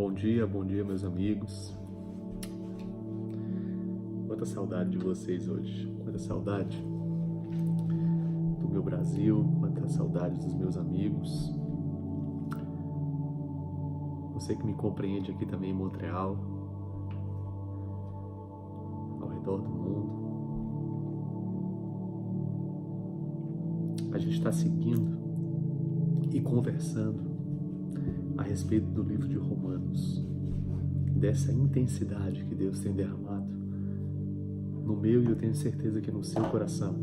Bom dia, meus amigos. Quanta saudade de vocês hoje, quanta saudade do meu Brasil, quanta saudade dos meus amigos. Você que me compreende aqui também em Montreal, ao redor do mundo. A gente está seguindo e conversando a respeito do livro de Romanos, dessa intensidade que Deus tem derramado no meu e eu tenho certeza que no seu coração,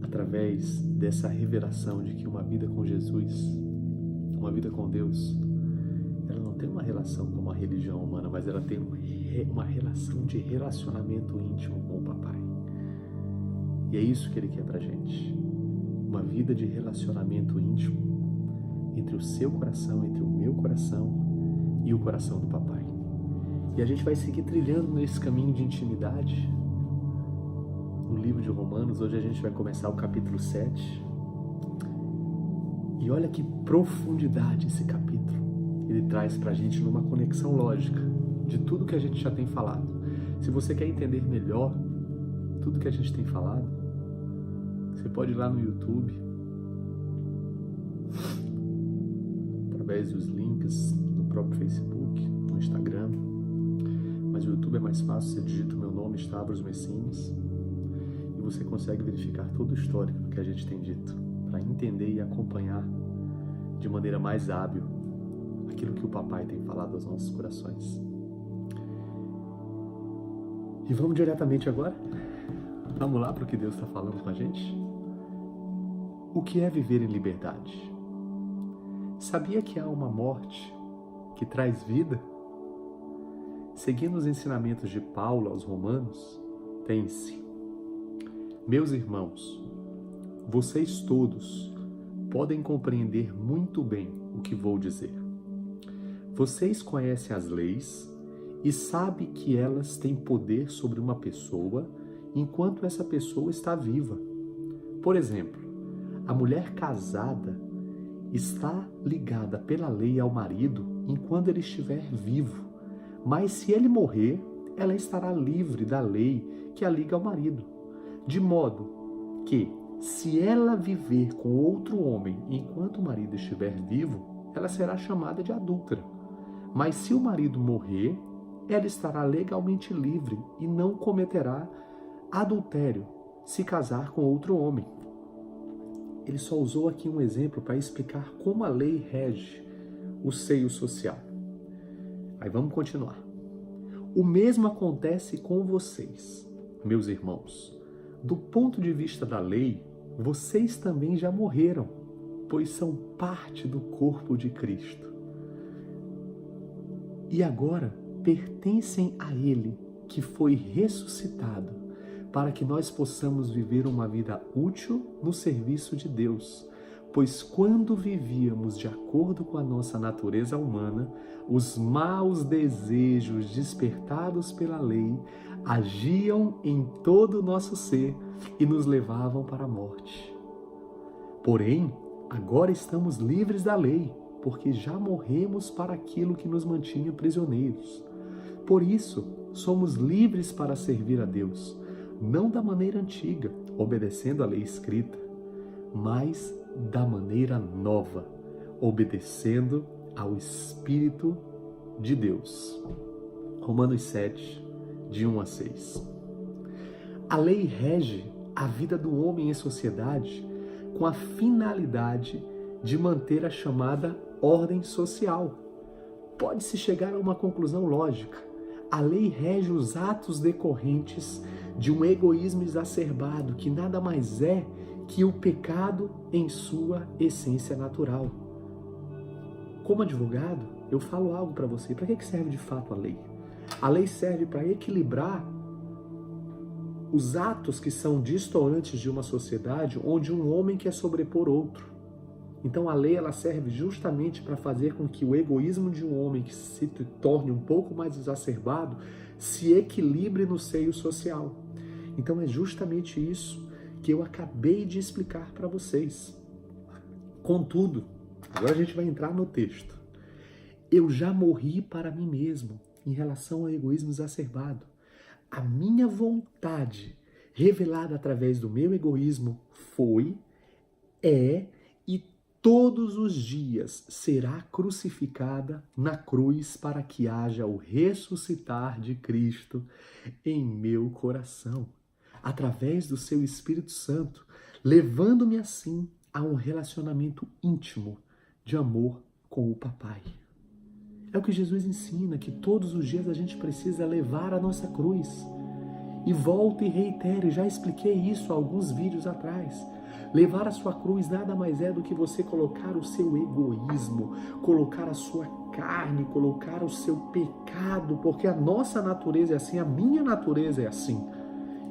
através dessa revelação de que uma vida com Jesus, uma vida com Deus, ela não tem uma relação com uma religião humana, mas ela tem uma relação de relacionamento íntimo com o Papai. E é isso que Ele quer pra gente, uma vida de relacionamento íntimo entre o seu coração, entre o meu coração e o coração do Papai. E a gente vai seguir trilhando nesse caminho de intimidade no livro de Romanos. Hoje a gente vai começar o capítulo 7. E olha que profundidade esse capítulo ele traz pra gente numa conexão lógica de tudo que a gente já tem falado. Se você quer entender melhor tudo que a gente tem falado, você pode ir lá no YouTube, através dos links no próprio Facebook, no Instagram, mas o YouTube é mais fácil, você digita o meu nome, Stavros Messinas, e você consegue verificar todo o histórico que a gente tem dito, para entender e acompanhar de maneira mais hábil aquilo que o Papai tem falado aos nossos corações. E vamos diretamente agora? Vamos lá para o que Deus está falando com a gente? O que é viver em liberdade? Sabia que há uma morte que traz vida? Seguindo os ensinamentos de Paulo aos Romanos, pense: meus irmãos, vocês todos podem compreender muito bem o que vou dizer. Vocês conhecem as leis e sabem que elas têm poder sobre uma pessoa enquanto essa pessoa está viva. Por exemplo, a mulher casada está ligada pela lei ao marido enquanto ele estiver vivo, mas se ele morrer, ela estará livre da lei que a liga ao marido. De modo que, se ela viver com outro homem enquanto o marido estiver vivo, ela será chamada de adúltera. Mas se o marido morrer, ela estará legalmente livre e não cometerá adultério se casar com outro homem. Ele só usou aqui um exemplo para explicar como a lei rege o seio social. Aí vamos continuar. O mesmo acontece com vocês, meus irmãos. Do ponto de vista da lei, vocês também já morreram, pois são parte do corpo de Cristo. E agora pertencem a Ele, que foi ressuscitado, para que nós possamos viver uma vida útil no serviço de Deus. Pois quando vivíamos de acordo com a nossa natureza humana, os maus desejos despertados pela lei agiam em todo o nosso ser e nos levavam para a morte. Porém, agora estamos livres da lei, porque já morremos para aquilo que nos mantinha prisioneiros. Por isso, somos livres para servir a Deus, não da maneira antiga, obedecendo à lei escrita, mas da maneira nova, obedecendo ao Espírito de Deus. Romanos 7, de 1 a 6. A lei rege a vida do homem em sociedade com a finalidade de manter a chamada ordem social. Pode-se chegar a uma conclusão lógica. A lei rege os atos decorrentes de um egoísmo exacerbado, que nada mais é que o pecado em sua essência natural. Como advogado, eu falo algo para você. Para que serve de fato a lei? A lei serve para equilibrar os atos que são distoantes de uma sociedade onde um homem quer sobrepor outro. Então a lei ela serve justamente para fazer com que o egoísmo de um homem que se torne um pouco mais exacerbado se equilibre no seio social. Então é justamente isso que eu acabei de explicar para vocês. Contudo, agora a gente vai entrar no texto. eu já morri para mim mesmo em relação ao egoísmo exacerbado. A minha vontade, revelada através do meu egoísmo, foi, é e todos os dias será crucificada na cruz para que haja o ressuscitar de Cristo em meu coração, através do seu Espírito Santo, levando-me assim a um relacionamento íntimo de amor com o Papai. É o que Jesus ensina, que todos os dias a gente precisa levar a nossa cruz. E volto e reitero, já expliquei isso há alguns vídeos atrás. Levar a sua cruz nada mais é do que você colocar o seu egoísmo, colocar a sua carne, colocar o seu pecado, porque a nossa natureza é assim, a minha natureza é assim.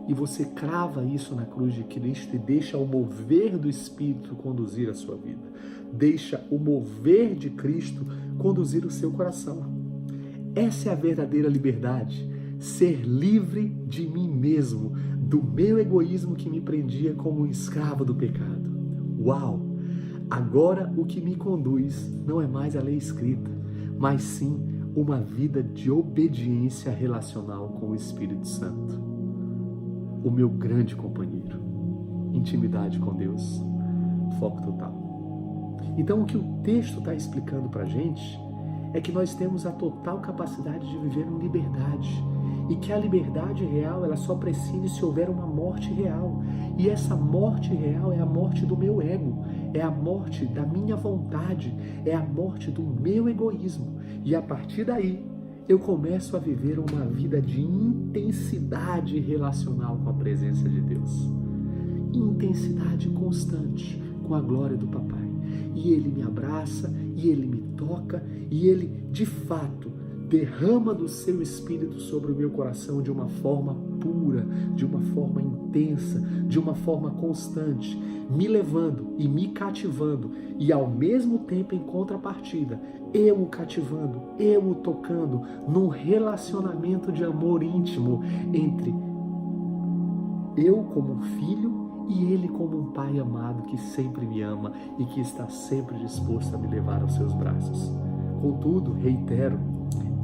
E você crava isso na cruz de Cristo e deixa o mover do Espírito conduzir a sua vida. Deixa o mover de Cristo conduzir o seu coração. Essa é a verdadeira liberdade. Ser livre de mim mesmo, do meu egoísmo que me prendia como um escravo do pecado. Uau! Agora o que me conduz não é mais a lei escrita, mas sim uma vida de obediência relacional com o Espírito Santo. O meu grande companheiro. Intimidade com Deus. Foco total. Então o que o texto está explicando para a gente é que nós temos a total capacidade de viver em liberdade. E que a liberdade real, ela só precisa se houver uma morte real. E essa morte real é a morte do meu ego, é a morte da minha vontade, é a morte do meu egoísmo. E a partir daí, eu começo a viver uma vida de intensidade relacional com a presença de Deus. Intensidade constante com a glória do Papai. E Ele me abraça, e Ele me toca, e Ele, de fato, derrama do seu Espírito sobre o meu coração de uma forma pura, de uma forma intensa, de uma forma constante, me levando e me cativando, e ao mesmo tempo, em contrapartida, eu o cativando, eu o tocando, num relacionamento de amor íntimo entre eu como um filho e Ele como um Pai amado que sempre me ama e que está sempre disposto a me levar aos seus braços. Contudo, reitero,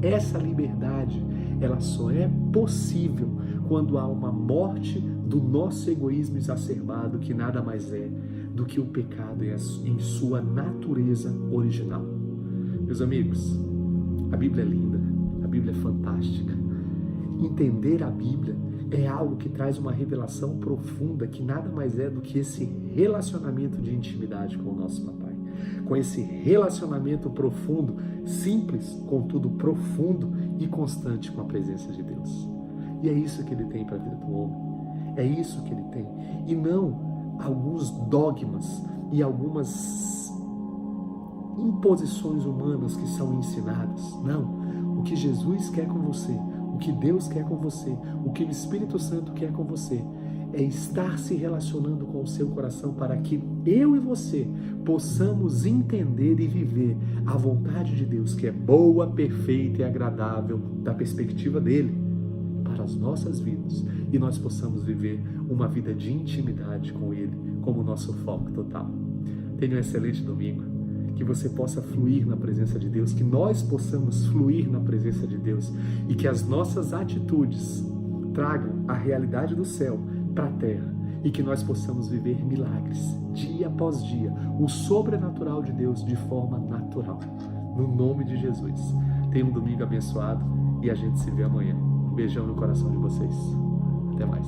essa liberdade, ela só é possível quando há uma morte do nosso egoísmo exacerbado, que nada mais é do que o pecado em sua natureza original. Meus amigos, a Bíblia é linda, a Bíblia é fantástica. Entender a Bíblia é algo que traz uma revelação profunda, que nada mais é do que esse relacionamento de intimidade com o nosso Papai. Com esse relacionamento profundo, simples, contudo profundo e constante com a presença de Deus. E é isso que Ele tem para a vida do homem. É isso que Ele tem. E não alguns dogmas e algumas imposições humanas que são ensinadas. Não. O que Jesus quer com você, o que Deus quer com você, o que o Espírito Santo quer com você, é estar se relacionando com o seu coração para que eu e você possamos entender e viver a vontade de Deus, que é boa, perfeita e agradável da perspectiva dele para as nossas vidas, e nós possamos viver uma vida de intimidade com Ele como nosso foco total. Tenha um excelente domingo, que você possa fluir na presença de Deus, que nós possamos fluir na presença de Deus e que as nossas atitudes tragam a realidade do céu para a terra e que nós possamos viver milagres dia após dia, o sobrenatural de Deus de forma natural. No nome de Jesus. Tenha um domingo abençoado e a gente se vê amanhã. Um beijão no coração de vocês. Até mais.